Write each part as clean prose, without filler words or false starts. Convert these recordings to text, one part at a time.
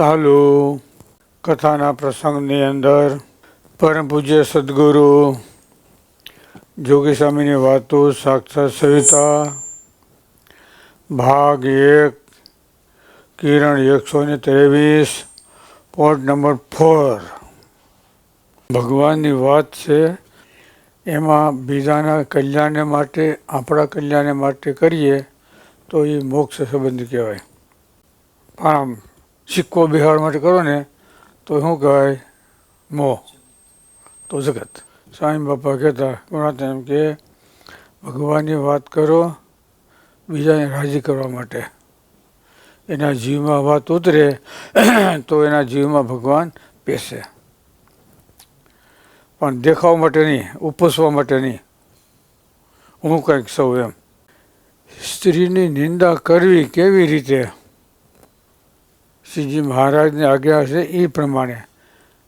ચાલુ કથાના પ્રસંગની અંદર પરમ પૂજ્ય સદગુરુ જોગી સ્વામીની વાતો સાક્ષાત સવિતા ભાગ 1 કિરણ 123 પોઈન્ટ નંબર 4 ભગવાનની વાત છે. એમાં બીજાના કલ્યાણ માટે આપણા કલ્યાણ માટે કરીએ તો એ મોક્ષ સંબંધ કહેવાય. પણ આમ સિક્કો બિહાડ માટે કરો ને તો શું કહેવાય? મોહ. તો જગત. સ્વામી બાપા કહેતા એમ કે ભગવાનની વાત કરો બીજાને રાજી કરવા માટે. એના જીવમાં વાત ઉતરે તો એના જીવમાં ભગવાન પેસે, પણ દેખાવા માટે નહીં, ઉપસવા માટે નહીં. હું કંઈક સૌ એમ. સ્ત્રીની નિંદા કરવી કેવી રીતે? શ્રીજી મહારાજની આજ્ઞા છે એ પ્રમાણે.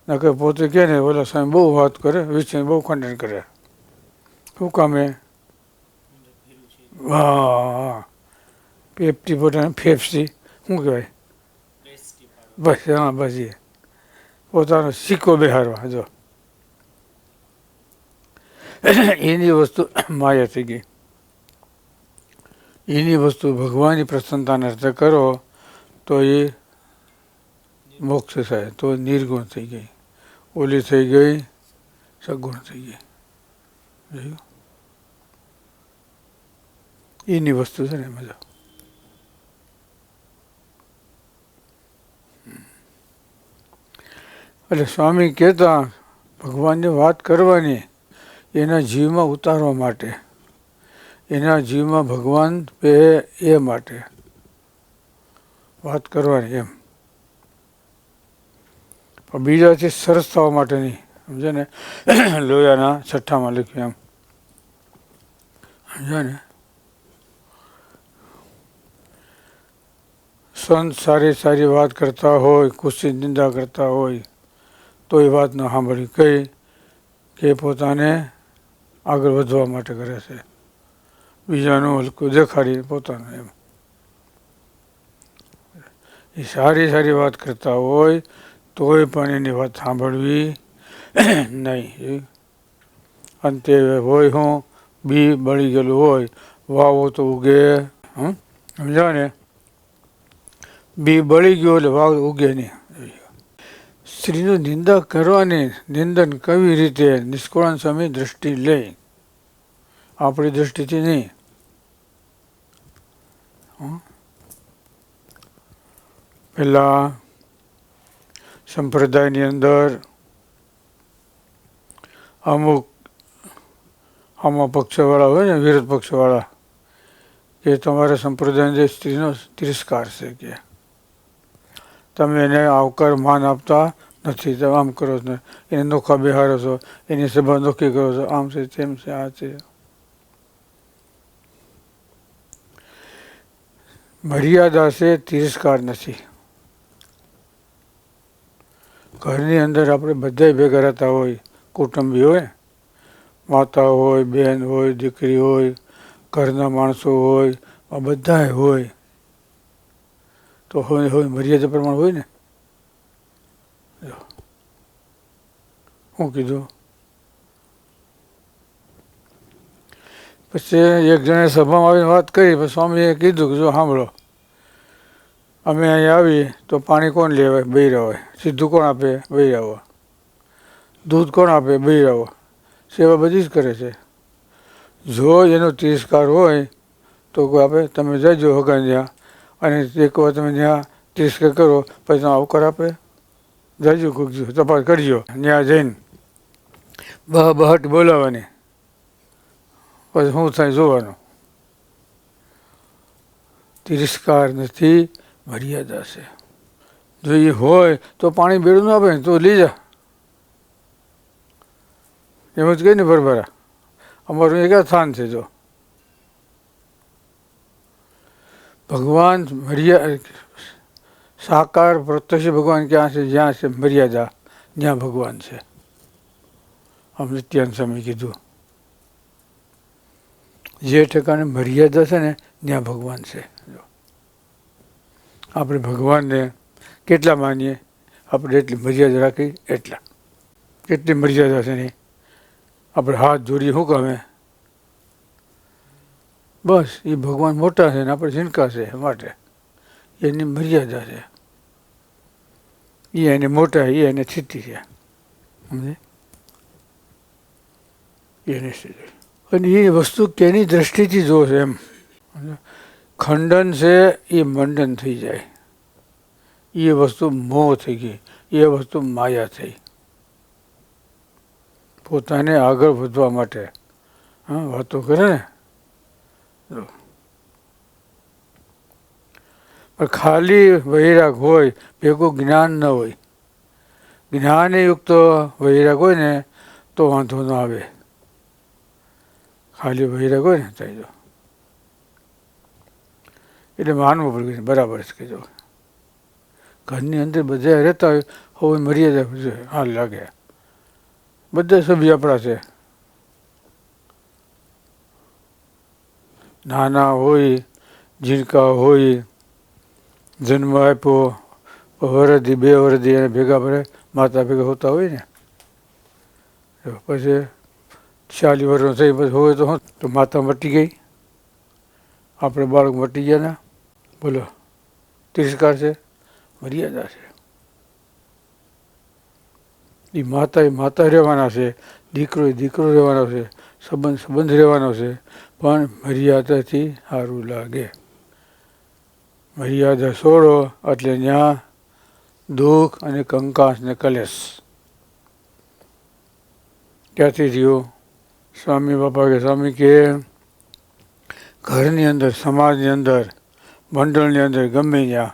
નકર પોતે કહે ને ઓલા સ્વામી બહુ વાત કરે, વિષય બહુ ખંડન કરે. શું કામે? હા, પેપટી પોતાને ફેફસી શું કહેવાય? બસ હા, બસ એ પોતાનો સિક્કો બેહારવા. જો એની વસ્તુ માયા થઈ ગઈ. એની વસ્તુ ભગવાનની પ્રસન્નતાને અર્થે કરો તો એ મોક્ષ થાય. તો નિર્ગુણ થઈ ગઈ, ઓલી થઈ ગઈ સગુણ થઈ ગઈ. એની વસ્તુ છે ને મજા. એટલે સ્વામી કહેતા ભગવાનની વાત કરવાની એના જીવમાં ઉતારવા માટે, એના જીવમાં ભગવાન એ માટે વાત કરવાની એમ. પણ બીજાથી સરસ થવા માટે નહીં. સમજે ને? લોયાના છઠ્ઠામાં લખ્યું એમ. સમજે ને? સંત સારી સારી વાત કરતા હોય, ખુશી નિંદા કરતા હોય તો એ વાત ન સાંભળી. કઈ કે પોતાને આગળ વધવા માટે કરે છે, બીજાનું હલકું દેખાડી પોતાનું એમ. એ સારી સારી વાત કરતા હોય તોય પણ એની વાત સાંભળવી નહીં. અંતે હોય હું બી બળી ગયેલું હોય, વાવો તો ઉગે. સમજાય ને? બી બળી ગયો એટલે વાવ ઉગે નહીં. સ્ત્રીનું નિંદા કરવાની, નિંદન કેવી રીતે? નિષ્કુળાન સ્વામી દ્રષ્ટિ લે, આપણી દ્રષ્ટિથી નહીં. પેલા સંપ્રદાયની અંદર અમુક આમાં પક્ષવાળા હોય ને, વિરોધ પક્ષવાળા, કે તમારા સંપ્રદાયની સ્ત્રીનો તિરસ્કાર છે, કે તમે એને આવકાર માન આપતા નથી, તમે આમ કરો છો, એને નોખા બિહારો છો, એની સભા નોખી કરો છો, આમ છે તેમ છે આ છે. મર્યાદા છે, તિરસ્કાર નથી. ઘરની અંદર આપણે બધા ભેગા રહેતા હોય, કુટુંબી હોય, માતા હોય, બહેન હોય, દીકરી હોય, ઘરના માણસો હોય, આ બધા હોય તો હોય મર્યાદા પ્રમાણે હોય ને. શું કીધું? પછી એક જણે સભામાં આવીને વાત કરી. પછી સ્વામીએ કીધું કે જો સાંભળો, અમે અહીંયા આવીએ તો પાણી કોણ લેવાય? બૈરા હોય. સીધું કોણ આપે? બૈરા હોય. દૂધ કોણ આપે? બૈરા હોય. સેવા બધી જ કરે છે. જો એનો તિરસ્કાર હોય તો કોઈ આપે? તમે જજો હગાને ત્યાં અને એક વાર તમે ત્યાં તિરસ્કાર કરો પછી તમે આવકાર આપે? જજો કોઈક તપાસ કરજો. ત્યાં જઈને બહાટ બોલાવવાની, પછી શું થાય જોવાનું. તિરસ્કાર નથી, મર્યાદા છે. જો એ હોય તો પાણી બેડું ના આપે ને તો લઈ જા, એમ જ કઈ ને બરબરા. અમારું એક સ્થાન છે. જો ભગવાન સાકાર પ્રત્યક્ષ ભગવાન ક્યાં છે? જ્યાં છે મર્યાદા ત્યાં ભગવાન છે. આમ નિત્યાનંદ સ્વામી કીધું, જે ઠેકાણે મર્યાદા છે ને ત્યાં ભગવાન છે. આપણે ભગવાનને કેટલા માનીએ આપણે એટલી મર્યાદા રાખી એટલા. કેટલી મર્યાદા છે નહીં. આપણે હાથ જોડીએ શું કામે? બસ એ ભગવાન મોટા છે ને આપણે ઝીણકા છે માટે એની મર્યાદા છે. એ એને મોટા એ એને સ્થિતિ છે સમજે એને સ્થિતિ. અને એ વસ્તુ કેની દ્રષ્ટિથી જોશે એમ. ખંડન છે એ મંડન થઈ જાય. એ વસ્તુ મોહ થઈ ગઈ. એ વસ્તુ માયા થઈ. પોતાને આગળ વધવા માટે વાતો કરે ને. પણ ખાલી વૈરાગ હોય ભેગું જ્ઞાન ન હોય. જ્ઞાનયુક્ત વૈરાગ હોય ને તો વાંધો ન આવે. ખાલી વૈરાગ હોય ને થાય જો એટલે માનવું પડે બરાબર છે કીધો. ઘરની અંદર બધા રહેતા હોય હવે મર્યાદા હાલ લાગે. બધા સભ્ય આપણા છે. નાના હોય ઝીણકા હોય જન્મ આપ્યો વરદી 2 વરદી એને ભેગા ભરે માતા ભેગા હોતા હોય ને પછી 40 વર્ષનો થઈ પછી હોય તો તો માતા મટી ગઈ. આપણે બાળક મટી ગયા ને બોલો તિરસ્કાર છે મર્યાદા છે. એ માતા રહેવાના છે દીકરો રહેવાનો છે સંબંધ રહેવાનો છે પણ મર્યાદાથી સારું લાગે. મર્યાદા છોડો એટલે ત્યાં દુઃખ અને કંકાસ ને કલેશ ક્યાંથી થયું? સ્વામી બાપા કે સ્વામી કે ઘરની અંદર સમાજની અંદર મંડળની અંદર ગમે ત્યાં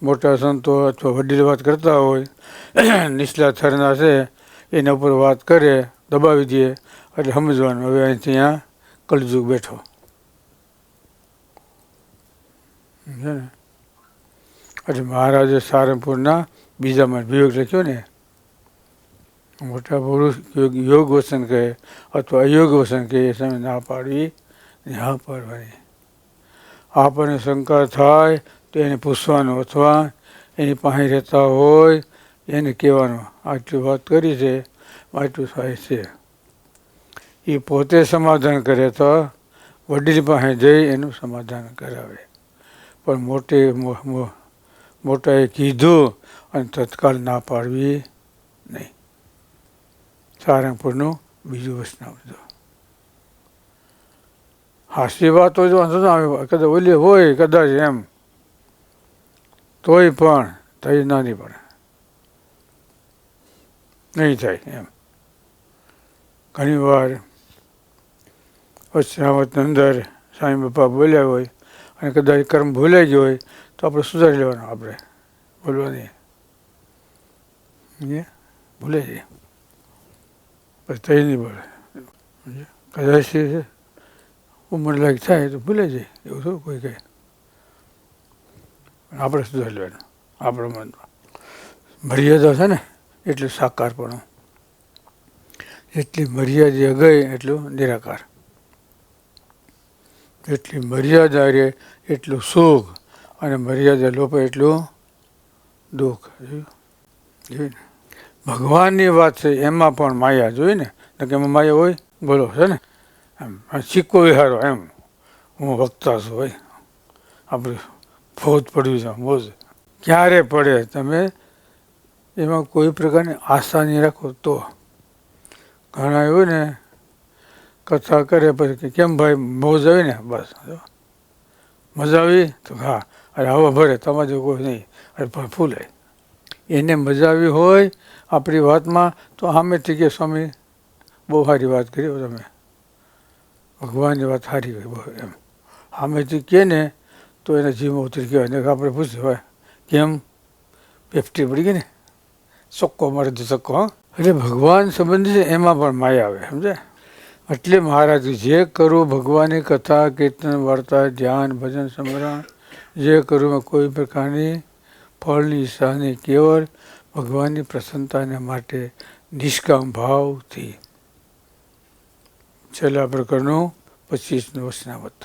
મોટા સંતો અથવા વડીલ વાત કરતા હોય નીચલા થરના છે એના ઉપર વાત કરે દબાવી દે એટલે સમજવાનું હવે અહીંથી ત્યાં કલયુગ બેઠો. એટલે મહારાજે સારંગપુરના બીજામાં વિવેક લખ્યો ને મોટા પુરુષ યોગ વસન કહે અથવા અયોગ વસન કહે એ સમય ના પાડવી ના પાડવાની. આપણને શંકા થાય તો એને પૂછવાનું અથવા એની પાસે રહેતા હોય એને કહેવાનું આટલી વાત કરી છે આટલું થાય છે. એ પોતે સમાધાન કરે તો વડીલ પાસે જઈ એનું સમાધાન કરાવે. પણ મોટાએ કીધું અને તત્કાલ ના પાડવી નહીં. સારંગપુરનું બીજું વચનામૃત. હાસ્ય વાત હોય તો વાંધો ના આવે કદાચ ઓલી હોય કદાચ એમ તોય પણ થઈ નાની પડે નહીં થાય એમ. ઘણી વાર વચનામૃતની અંદર સ્વામી બાપા બોલ્યા હોય અને કદાચ કર્મ ભૂલાઈ ગયો હોય તો આપણે સુધારી લેવાનું. આપણે બોલવાની ભૂલાઈ જાય પછી થઈ નહીં બોલે. કદાચ ઉંમર લાયક થાય તો ભૂલાઈ જાય એવું થોડું કોઈ કહે. આપણે સુધારી લેવાનું આપણા મનમાં. મર્યાદા છે ને એટલે સાકારપણું. એટલી મર્યાદા ગઈ એટલું નિરાકાર. એટલી મર્યાદા રહે એટલું સુખ અને મર્યાદા લોપે એટલું દુઃખ. જોયું ને ભગવાનની વાત છે એમાં પણ માયા જોઈ ને કે એમાં માયા હોય બોલો છે ને એમ સિક્કો વિહારો એમ હું વક્તા છું ભાઈ આપણે ફોજ પડ્યું છે મોજ ક્યારે પડે તમે એમાં કોઈ પ્રકારની આશા નહીં રાખો તો. ઘણા એવું ને કથા કરે પછી કેમ ભાઈ મોજ આવી ને બસ મજા આવી તો હા અરે હવા ભરે તમારે જો કોઈ નહીં અરે પણ ફૂલે. એને મજા આવી હોય આપણી વાતમાં તો સામેથી કે સ્વામી બહુ સારી વાત કરી તમે ભગવાનની વાત સારી હોય બહુ એમ સામેથી કહે ને તો એના જીવમાં ઉતરી કહેવાય ને આપણે પૂછ્યું હોય કેમ પેફટી પડી ગઈ ને ચોખ્ખો મળે તો ચોખ્ખો. એટલે ભગવાન સંબંધી છે એમાં પણ માયા આવે સમજે. એટલે મહારાજ જે કરું ભગવાનની કથા કીર્તન વાર્તા ધ્યાન ભજન સ્મરણ જે કરું કોઈ પ્રકારની ફળની ઈચ્છા નહીં કેવળ ભગવાનની પ્રસન્નતાને માટે નિષ્કામ ભાવથી. છેલ્લા પ્રકરણનું 25નું વચનામૃત.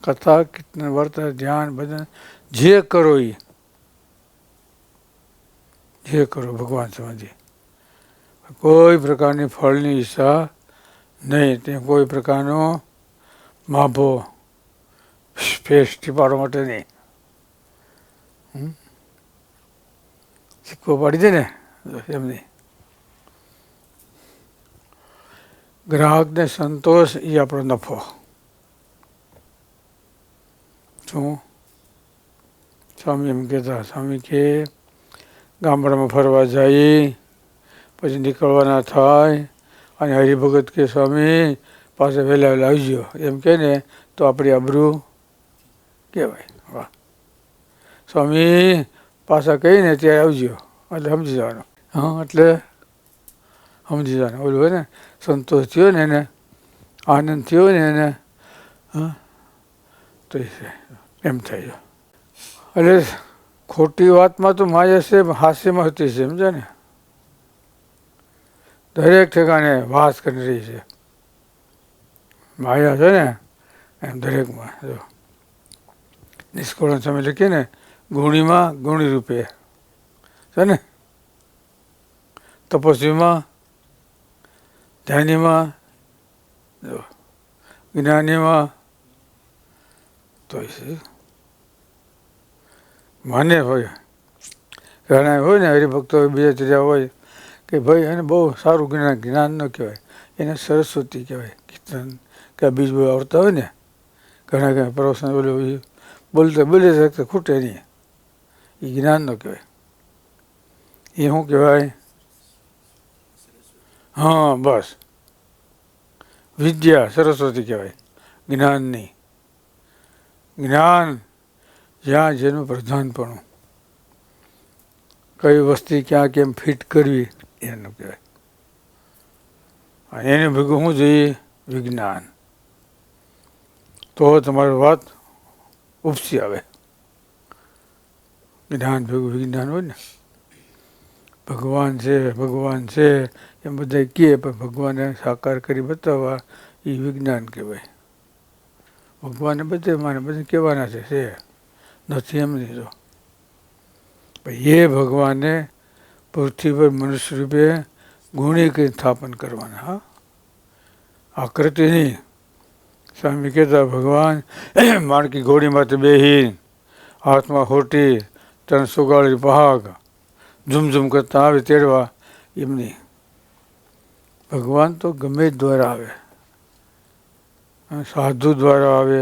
કથા કીર્તન વાર્તા ધ્યાન ભજન જે કરો એ જે કરો ભગવાન સમજી, કોઈ પ્રકારની ફળની ઈચ્છા નહીં, તે કોઈ પ્રકારનો માભો ફેસ ટીપાડવા માટે નહીં. સિક્કો પાડી દે ને એમની. ગ્રાહકને સંતોષ એ આપણો નફો. શું સ્વામી એમ કહેતા, સ્વામી કે ગામડામાં ફરવા જાય પછી નીકળવાના થાય અને હરિભગત કે સ્વામી પાસે વહેલા વહેલા આવજો એમ કે ને તો આપણી આબરૂ કહેવાય. વાહ, સ્વામી પાછા કહીને ત્યારે આવજો એટલે સમજી જવાનું. હા, એટલે સમજી જવાનું. ઓલું હોય ને સંતોષ થયો ને એને, આનંદ થયો ને એને, હા તો એમ થાય. એટલે ખોટી વાતમાં તો માયા છે, હાસ્યમાં હતી છે, સમજે ને. દરેક ઠેકાણે વાસ કરી રહી છે માયા છે ને એમ દરેકમાં. જો નિષ્કુળાનંદ સ્વામી લખીએ ને ગુણીમાં ગુણી રૂપે છે ને, તપસ્વીમાં, ધ્યાનીમાં, જો જ્ઞાનીમાં તો માને હોય. ઘણા હોય ને હરિભક્તો બીજા ત્રીજા હોય કે ભાઈ એને બહુ સારું જ્ઞાન, જ્ઞાન ન કહેવાય એને સરસ્વતી કહેવાય. કીર્તન કે બીજ બહુ આવડતા હોય ને, ઘણા ઘણા પ્રવચન બોલે બોલતા બોલી શકતા ખૂટે નહીં, એ જ્ઞાન ન કહેવાય. એ શું કહેવાય? હા બસ, વિદ્યા સરસ્વતી કહેવાય, જ્ઞાન નહીં. જ્ઞાન જ્યાં જેનું પ્રધાનપણું, કઈ વસ્તુ ક્યાં કેમ ફિટ કરવી એનું કહેવાય. અને એને ભેગું શું જોઈએ? વિજ્ઞાન. તો તમારી વાત ઉપસી આવે. જ્ઞાન ભેગું વિજ્ઞાન હોય ને. ભગવાન છે ભગવાન છે એમ બધા કહે, પણ ભગવાનને સાકાર કરી બતાવવા એ વિજ્ઞાન કહેવાય. ભગવાનને બધે માને બધે કહેવાના છે નથી એમ નહીં. તો એ ભગવાનને પૃથ્વી પર મનુષ્ય રૂપે ગુણી કરી સ્થાપન કરવાના. હા, આકૃતિ નહીં. સ્વામી કહેતા ભગવાન માણકી ઘોડીમાંથી બેહી, હાથમાં હોટી, 300 ગાળી પહાગ ઝુમઝુમ કરતા આવે તેડવા, એમ નહીં. ભગવાન તો ગમે દ્વારા આવે, સાધુ દ્વારા આવે,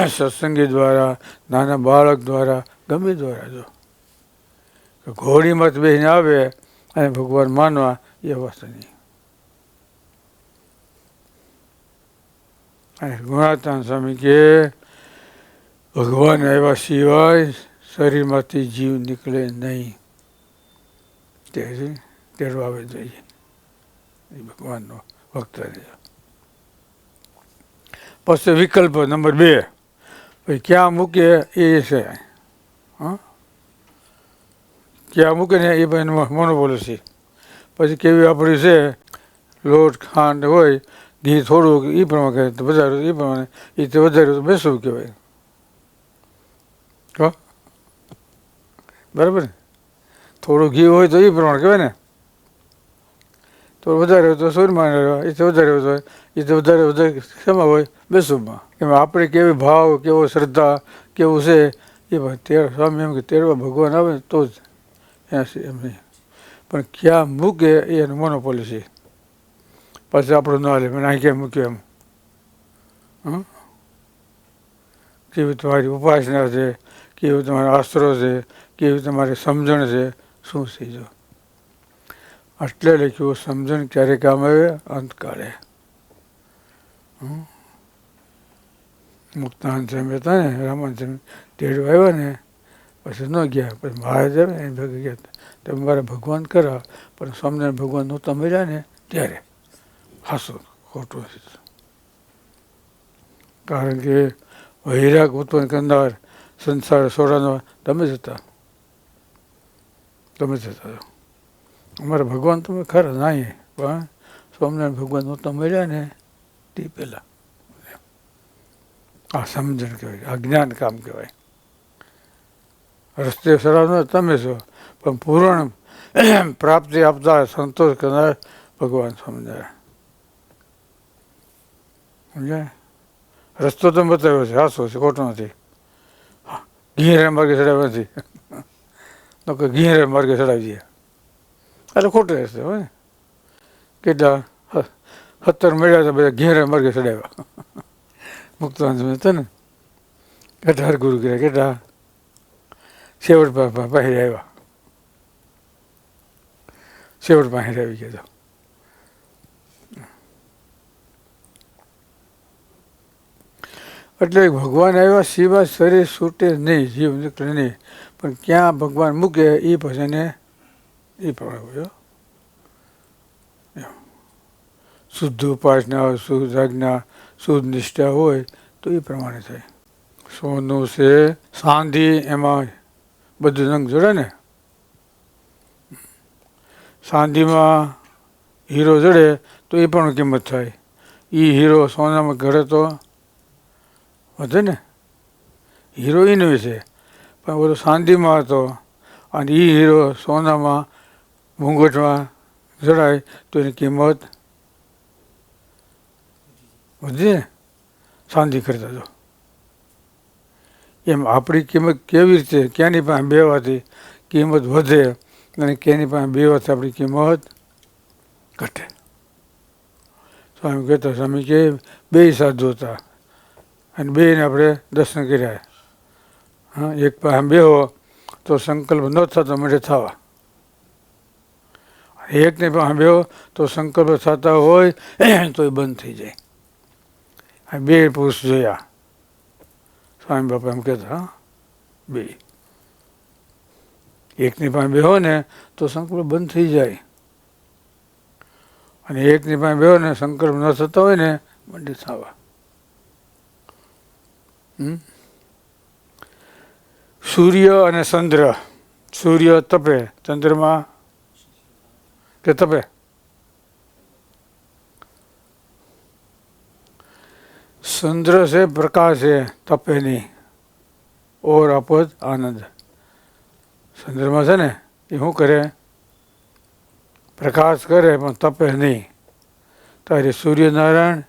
સત્સંગી દ્વારા, નાના બાળક દ્વારા, ગમે દ્વારા. જો ઘોડીમાં બેસીને આવે અને ભગવાન માનવા એ અવસ્થા નહીં. અને ગુણાતાન સ્વામી કે ભગવાન આવ્યા સિવાય શરીરમાંથી જીવ નીકળે નહીં, તેડવા આવે જોઈએ એ ભગવાનનો ભક્ત. પછી વિકલ્પ નંબર 2, ભાઈ ક્યાં મૂકે એ છે. હા, ક્યાં મૂકે ને એ ભાઈ મોનોપોલિસી. પછી કેવી આપણી છે લોટ ખાંડ હોય, ઘી થોડુંક એ પ્રમાણે કહે તો વધારે, એ પ્રમાણે એ તો વધારે તો બેસવું કહેવાય. હા બરાબર ને, થોડું ઘી હોય તો એ પ્રમાણે કહેવાય ને. તો વધારે હોય તો સૂરમાં, એ તો વધારે હોય એ તો વધારે વધારે શેમાં હોય? બેસુમાં. એમાં આપણે કેવી ભાવ, કેવો શ્રદ્ધા, કેવું છે એ ભાઈ સ્વામી એમ કે તેડવા ભગવાન આવે તો જ એમ નહીં. પણ ક્યાં મૂકે એ એનું મોનોપોલિસી. પછી આપણું ના લે, મને અહીં ક્યાં મૂક્યું એમ. કેવી તમારી ઉપાસના છે, કેવું તમારા અસ્ત્રો છે, કેવી તમારી સમજણ છે, શું છે. જો એટલે લખ્યું સમજણ ક્યારે કામ આવે? અંતકાળે. મુક્તાનંદ સ્વામી હતા ને, રામાનંદ સ્વામી તેડવા આવ્યા ને પછી ન ગયા. પછી મહારાજ આવે એને ભેગા ગયા તમે મારા ભગવાન કરા, પણ સ્વામિનારાયણ ભગવાન નહોતા મળ્યા ને ત્યારે હાસું ખોટું. કારણ કે વૈરાગ ઉત્પન્ન કરનાર સંસાર સોડાનો તમે જ હતા, તમે જ હતા. અમારા ભગવાન તમે ખરા નાય, પણ સ્વામિનારાયણ ભગવાન નહોતા મળ્યા ને તે પહેલાં. આ સમજણ કહેવાય, આ જ્ઞાન કામ કહેવાય. રસ્તે સરાવનાર તમે છો, પણ પૂર્ણ પ્રાપ્તિ આપતા સંતોષ કરનાર ભગવાન સ્વામિનારાયણ. સમજાય? રસ્તો તો બતાવ્યો છે, હાસો છે, ખોટો નથી. ઘીરે માર્ગે ચડાવ્યો નથી. તો કે ઘીરે માર્ગે ચડાવી દઈએ એટલે ખોટો રસ્તે હોય ને. કેટલા 17 મળ્યા હતા, બધા ઘેરે માર્ગે ચડાવ્યા. મુક્તાનંદ હતા ને, કેટલા હરગુરુ કર્યા, કેટલા છેવટ પાસે આવ્યા, છેવટ પાસે આવી ગયા. એટલે ભગવાન આવ્યા સિવાય શરીર છૂટે નહીં, જીવ નીકળે નહીં, પણ ક્યાં ભગવાન મૂકે એ પછી એને એ પ્રમાણે શુદ્ધ ઉપાસના હોય, શુદ્ધ આજ્ઞા, શુદ્ધ નિષ્ઠા હોય તો એ પ્રમાણે થાય. સોનું છે ચાંદી, એમાં બધું રંગ જોડે ને. ચાંદીમાં હીરો જડે તો એ પણ કિંમત થાય. એ હીરો સોનામાં ઘડે તો વધે ને. હીરો એનો છે, પણ બધો ચાંદીમાં હતો અને એ હીરો સોનામાં ઘૂંઘટમાં જડાય તો એની કિંમત વધી ને ચાંદી કરતા. તો એમ આપણી કિંમત કેવી રીતે, ક્યાંની પાસે બેવાથી કિંમત વધે અને ક્યાંની પાસે બેવાથી આપણી કિંમત ઘટે. સ્વામી કહેતા, સ્વામી કે બે સાધુ હતા અને બેને આપણે દર્શન કર્યા. હા, એક પાસે બેહો તો સંકલ્પ ન થતો મળે થવા, એકને પાસે બેહો તો સંકલ્પ થતા હોય તો એ બંધ થઈ જાય. આ બે પુરુષ જોયા સ્વામી બાપા એમ કહેતા. હા, બે એકની પાસે બેહો ને તો સંકલ્પ બંધ થઈ જાય, અને એકની પાસે બેહો ને સંકલ્પ ન થતા હોય ને મંડે થવા. સૂર્ય અને ચંદ્ર. સૂર્ય તપે, ચંદ્રમાં કે તપે? ચંદ્ર છે પ્રકાશ છે, તપે નહીં. ઓર આપોદ આનંદ. ચંદ્રમાં છે ને એ શું કરે? પ્રકાશ કરે પણ તપે નહીં. તારે સૂર્યનારાયણ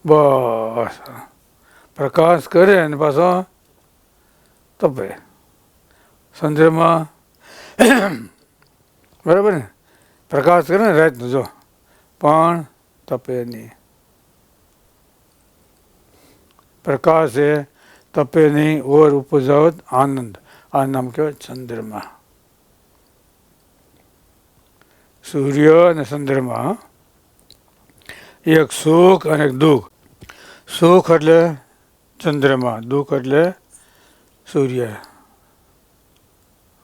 બસ પ્રકાશ કરે અને પાછો તપે. ચંદ્રમાં બરાબર ને, પ્રકાશ કરે ને રાતનો જો, પણ તપે નહીં. પ્રકાશ છે, તપે નહીં. ઓર ઉપજાવત આનંદ. આ નામ કહેવાય ચંદ્રમાં. સૂર્ય અને ચંદ્રમાં એક સુખ અને એક દુઃખ. સુખ એટલે ચંદ્રમાં, દુઃખ એટલે સૂર્ય.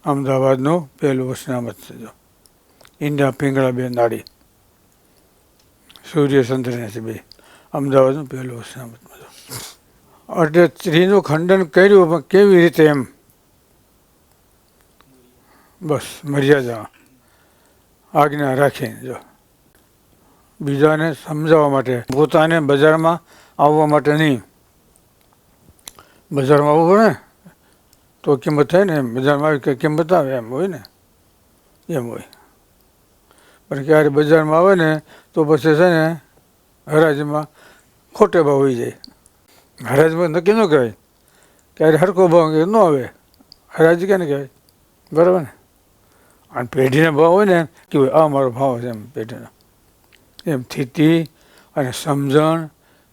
અમદાવાદનું પહેલું વસનામત છે જો, ઈંડા પીંગળા બે નાડી, સૂર્ય ચંદ્રને છે બે. અમદાવાદનું પહેલું વસનામતમાં જો. એટલે સ્ત્રીનું ખંડન કર્યું, પણ કેવી રીતે એમ? બસ મર્યાદા આજ્ઞા રાખીને જો, બીજાને સમજાવવા માટે, પોતાને બજારમાં આવવા માટે નહીં. બજારમાં આવવું પડે તો કિંમત થાય ને, એમ બજારમાં આવી કંઈ કિંમત આવે એમ હોય ને, એમ હોય. પણ ક્યારે બજારમાં આવે ને તો પછી છે ને હરાજીમાં ખોટે ભાવ હોઈ જાય. હરાજીમાં નક્કી ન કહેવાય, ક્યારે હરખો ભાવ ન આવે, હરાજી ક્યાં ને કહેવાય, બરાબર ને. અને પેઢીના ભાવ હોય ને કે આ મારો ભાવ છે એમ પેઢીનો. એમ સ્થિતિ અને સમજણ,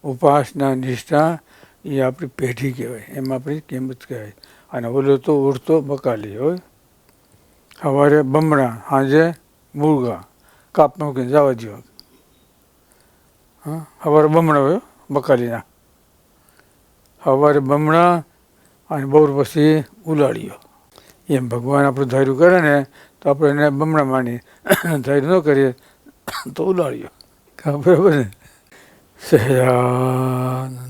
ઉપાસના, નિષ્ઠા એ આપણી પેઢી કહેવાય, એમ આપણી કિંમત કહેવાય. અને ઓલો તો ઉડતો બકાલી હોય, સવારે બમણા, સાંજે મુરગા, કાપ મૂકીને જવા દો. હા, સવારે બમણા હોય બકાલીના, સવારે બમણા અને બપોર પછી ઉલાળીઓ. એમ ભગવાન આપણું ધાર્યું કરે ને તો આપણે એને બમણા માની, ધાર્યું ન કરીએ તો ઉલાળીઓ. બરાબર ને. સહજાનંદ.